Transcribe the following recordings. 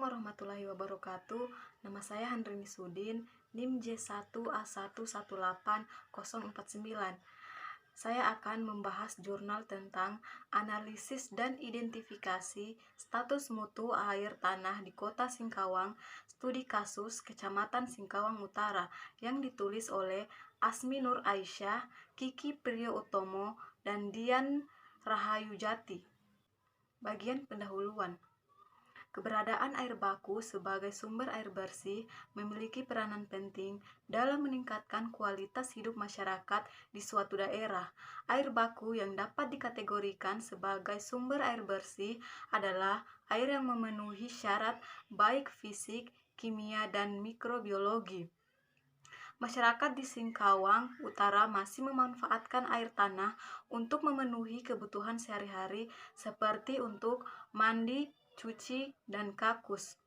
warahmatullahi wabarakatuh. Nama saya Handrini Sudin, NIM J1A1181049. Saya akan membahas jurnal tentang analisis dan identifikasi status mutu air tanah di Kota Singkawang, studi kasus Kecamatan Singkawang Utara, yang ditulis oleh Asmi Nur Aisyah, Kiki Priyotomo, dan Dian Rahayu Jati. Bagian pendahuluan. Keberadaan air baku sebagai sumber air bersih memiliki peranan penting dalam meningkatkan kualitas hidup masyarakat di suatu daerah. Air baku yang dapat dikategorikan sebagai sumber air bersih adalah air yang memenuhi syarat baik fisik, kimia, dan mikrobiologi. Masyarakat di Singkawang Utara masih memanfaatkan air tanah untuk memenuhi kebutuhan sehari-hari seperti untuk mandi, cuci, dan kakus.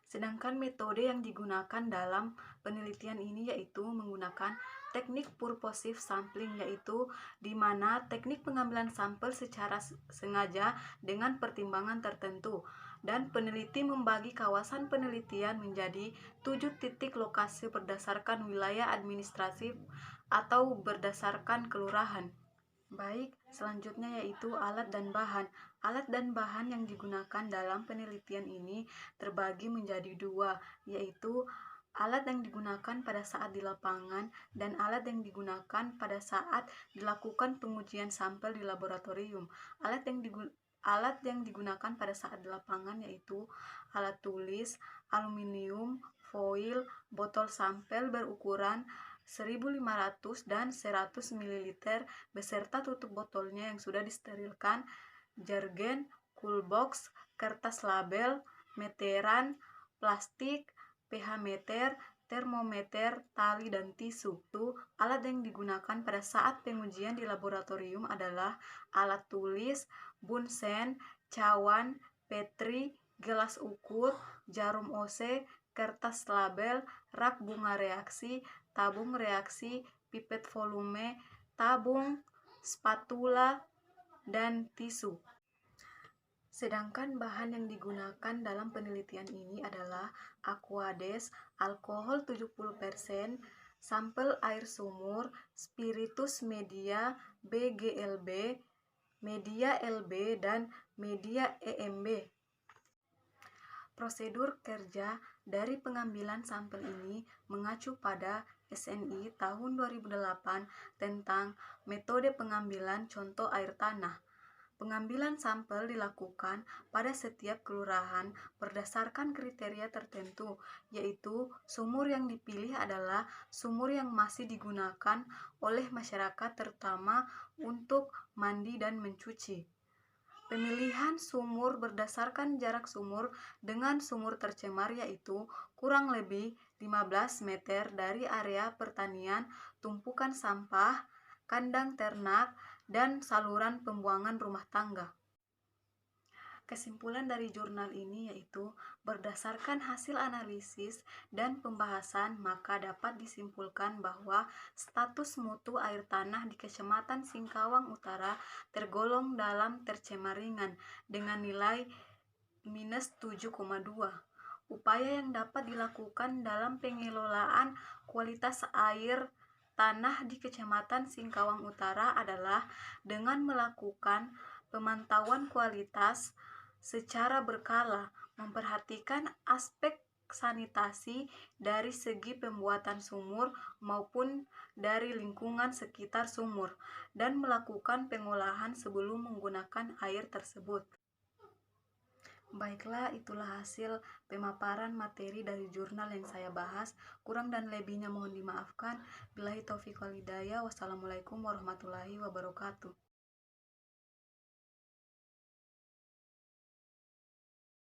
Sedangkan metode yang digunakan dalam penelitian ini yaitu menggunakan teknik purposive sampling, yaitu di mana teknik pengambilan sampel secara sengaja dengan pertimbangan tertentu, dan peneliti membagi kawasan penelitian menjadi 7 titik lokasi berdasarkan wilayah administratif atau berdasarkan kelurahan. Baik, selanjutnya yaitu alat dan bahan. Alat dan bahan yang digunakan dalam penelitian ini terbagi menjadi dua, yaitu alat yang digunakan pada saat di lapangan dan alat yang digunakan pada saat dilakukan pengujian sampel di laboratorium. Alat yang digunakan pada saat di lapangan yaitu alat tulis, aluminium, foil, botol sampel berukuran 1500 dan 100 ml beserta tutup botolnya yang sudah disterilkan, jergen, coolbox, kertas label, meteran, plastik, pH meter, termometer, tali, dan tisu. Alat yang digunakan pada saat pengujian di laboratorium adalah alat tulis, bunsen, cawan, petri, gelas ukur, jarum OC, kertas label, rak bunga reaksi, tabung reaksi, pipet volume, tabung, spatula, dan tisu. Sedangkan bahan yang digunakan dalam penelitian ini adalah Aquades, alkohol 70%, sampel air sumur, spiritus media BGLB, media LB, dan media EMB. Prosedur kerja dari pengambilan sampel ini mengacu pada SNI tahun 2008 tentang metode pengambilan contoh air tanah. Pengambilan sampel dilakukan pada setiap kelurahan berdasarkan kriteria tertentu, yaitu sumur yang dipilih adalah sumur yang masih digunakan oleh masyarakat terutama untuk mandi dan mencuci. Pemilihan sumur berdasarkan jarak sumur dengan sumur tercemar yaitu kurang lebih 15 meter dari area pertanian, tumpukan sampah, kandang ternak, dan saluran pembuangan rumah tangga. Kesimpulan dari jurnal ini yaitu berdasarkan hasil analisis dan pembahasan maka dapat disimpulkan bahwa status mutu air tanah di Kecamatan Singkawang Utara tergolong dalam tercemar ringan dengan nilai -7,2. Upaya yang dapat dilakukan dalam pengelolaan kualitas air tanah di Kecamatan Singkawang Utara adalah dengan melakukan pemantauan kualitas secara berkala, memperhatikan aspek sanitasi dari segi pembuatan sumur maupun dari lingkungan sekitar sumur, dan melakukan pengolahan sebelum menggunakan air tersebut. Baiklah, itulah hasil pemaparan materi dari jurnal yang saya bahas. Kurang dan lebihnya mohon dimaafkan. Billahi taufiq wal hidayah. Wassalamualaikum warahmatullahi wabarakatuh.